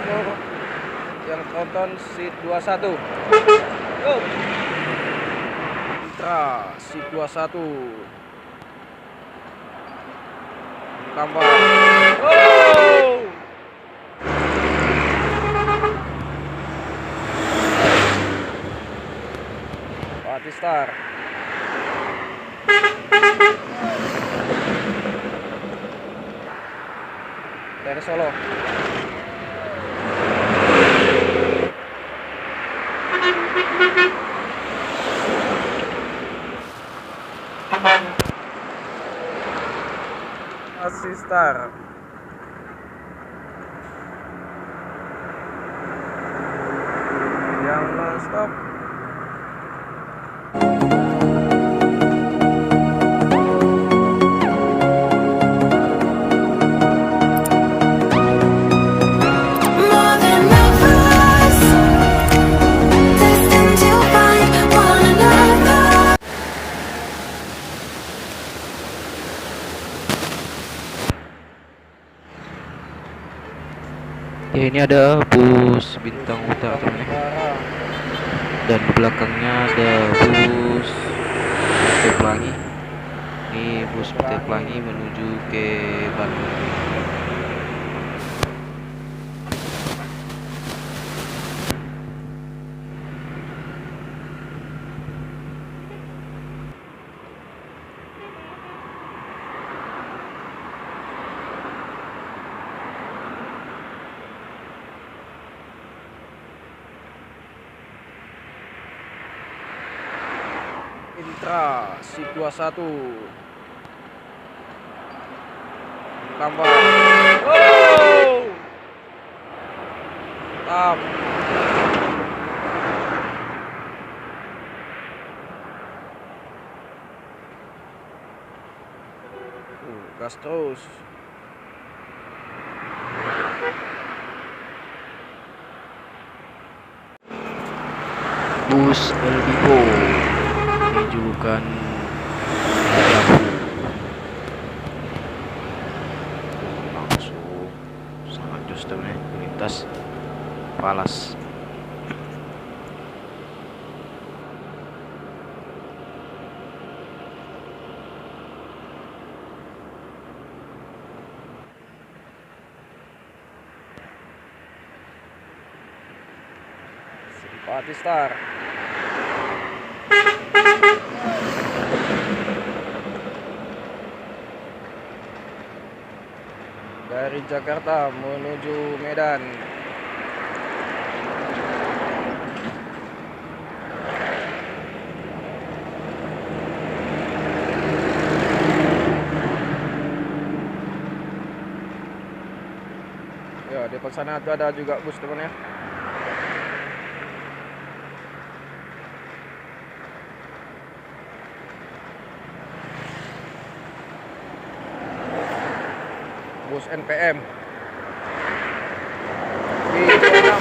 makmur yang tonton seat 21. Go. Intra seat 21. Tambah. Oh. Patistar. Dari Solo. Asistar. Yang non-stop. Ya, ini ada bus Bintang Utara teman ya. Dan belakangnya ada bus PT Pelangi. Ini bus PT Pelangi menuju ke Bandung. Intra seat 21. Tambah. Oh. Tam. Gas terus. Bus Elbico menunjukkan langsung sangat jos teman ya, melintas Palas. Patistar. Dari Jakarta menuju Medan. Ya, di depan sana ada juga bus teman ya. Bus NPM di 26.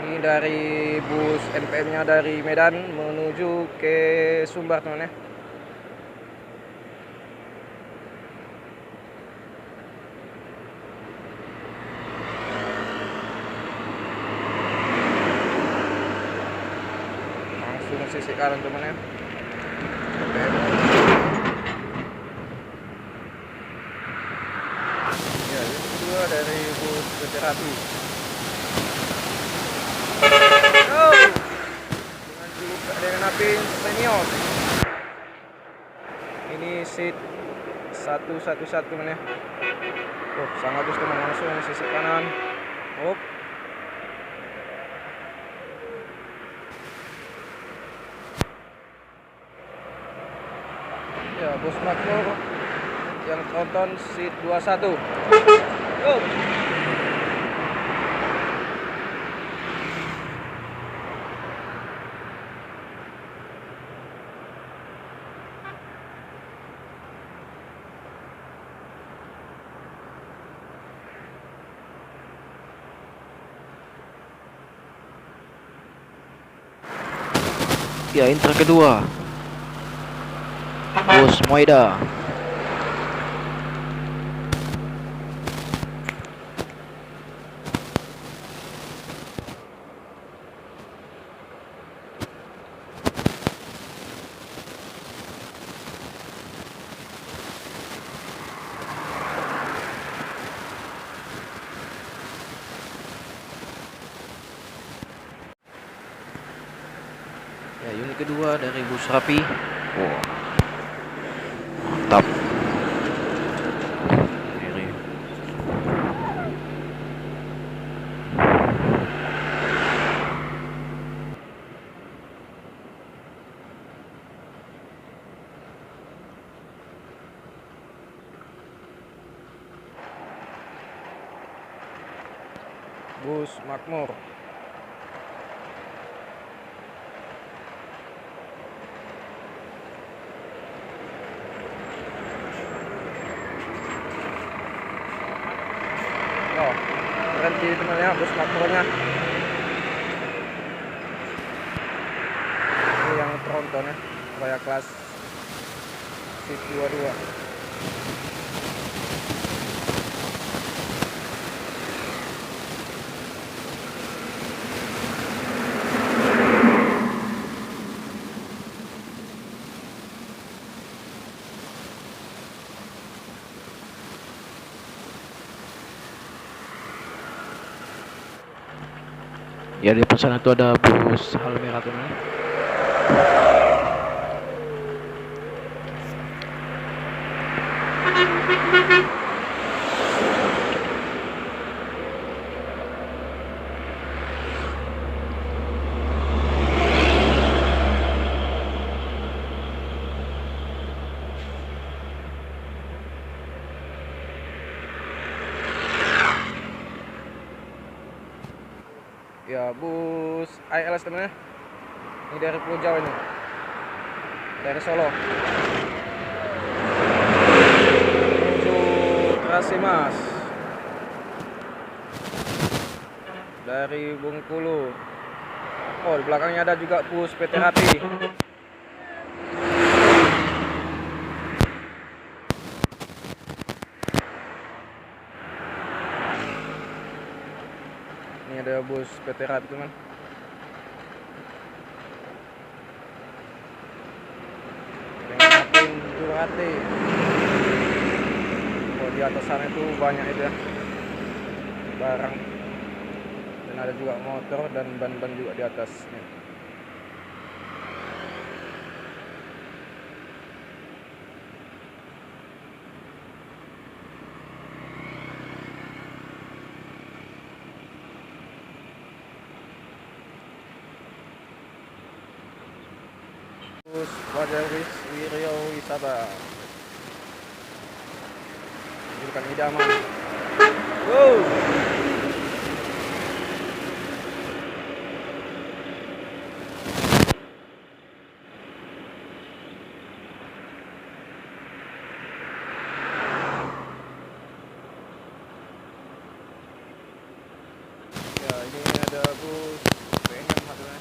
Ini dari bus NPM-nya dari Medan menuju ke Sumbar teman ya. Langsung sisi kanan teman ya. NPM. Ya, ini kedua dari bus Kecerati. Oh, dengan api senior. Ini seat 111 teman ya. Oh, sangat bagus teman, langsung sisi kanan. Oh. Ya, bus makmur yang tonton seat 21. Go. Ya, intra kedua bus Moida. Ya, unit kedua dari bus Rapi. Wah, mantap. Ini bus Makmur. Oh, berhenti temannya bus Makmurnya. Ini yang tronton ya, Raya kelas shift 22. ya di depan sana itu ada bus hal merah teman. Ya, bus ILS temennya. Ini dari Pulau Jawa ini. Dari Solo. Menuju Trasimas. Dari Bengkulu. Oh, di belakangnya ada juga bus PT Rapi. Ini ada bus PT Rapi teman. Dengan Durati. Oh, di atas sana itu banyak itu ya, barang. Dan ada juga motor dan ban-ban juga di atasnya. Bus Wajarwis Wiryo Wisata. Jurusan idaman. Wow. Ya, ini ada bus PNM satunya.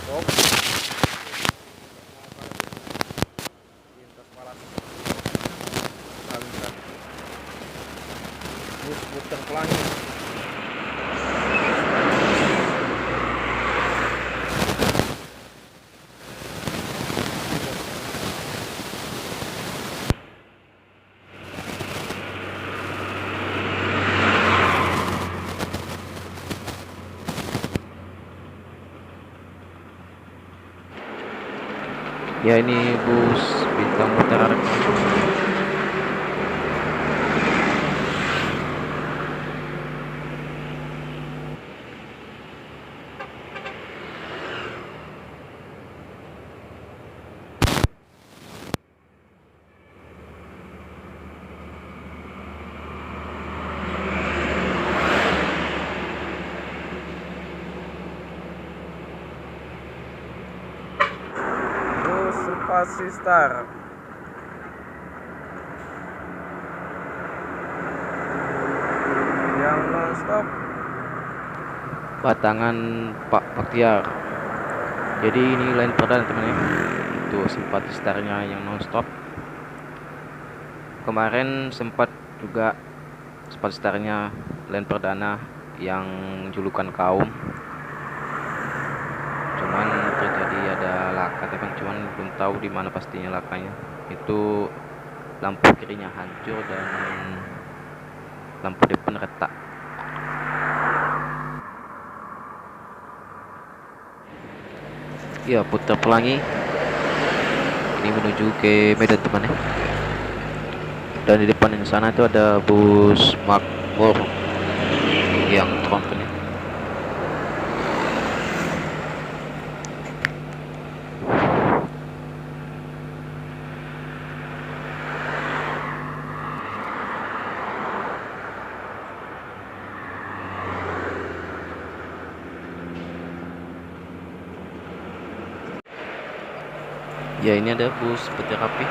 Stop. Lintas Malas. Halusan. Bus putar pelangi. Ya, ini bus Bintang Utara. Bus Supasistar. Yang non-stop. Batangan Pak Baktiar. Jadi ini lain perdana teman-teman. untuk sempat startnya yang non-stop. Kemarin sempat juga sempat startnya land perdana yang julukan kaum, cuman terjadi ada laka teman, cuman belum tahu di mana pastinya lakanya. Itu lampu kirinya hancur dan lampu depan retak. Ya, putar pelangi ini menuju ke Medan teman ya. Dan di depan yang sana itu ada bus Makmur yang tronton ya. Ya, ini ada bus Peti Rapi.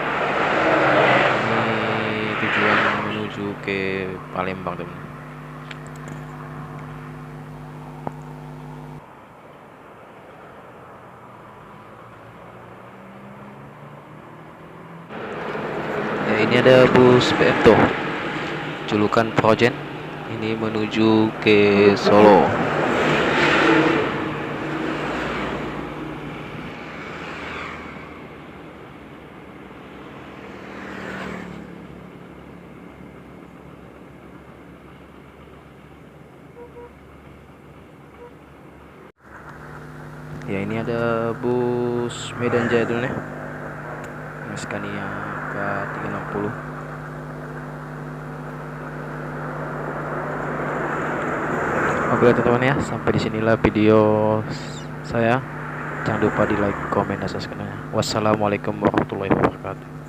Ini tujuan menuju ke Palembang teman. Ya, ini ada bus PMTO julukan Projen. Ini menuju ke Solo. Ya, ini ada bus Medan Jaya dulu nih, Scania K360. Oke teman-teman ya, sampai di sinilah video saya. Jangan lupa di like, komen, dan subscribe. Wassalamualaikum warahmatullahi wabarakatuh.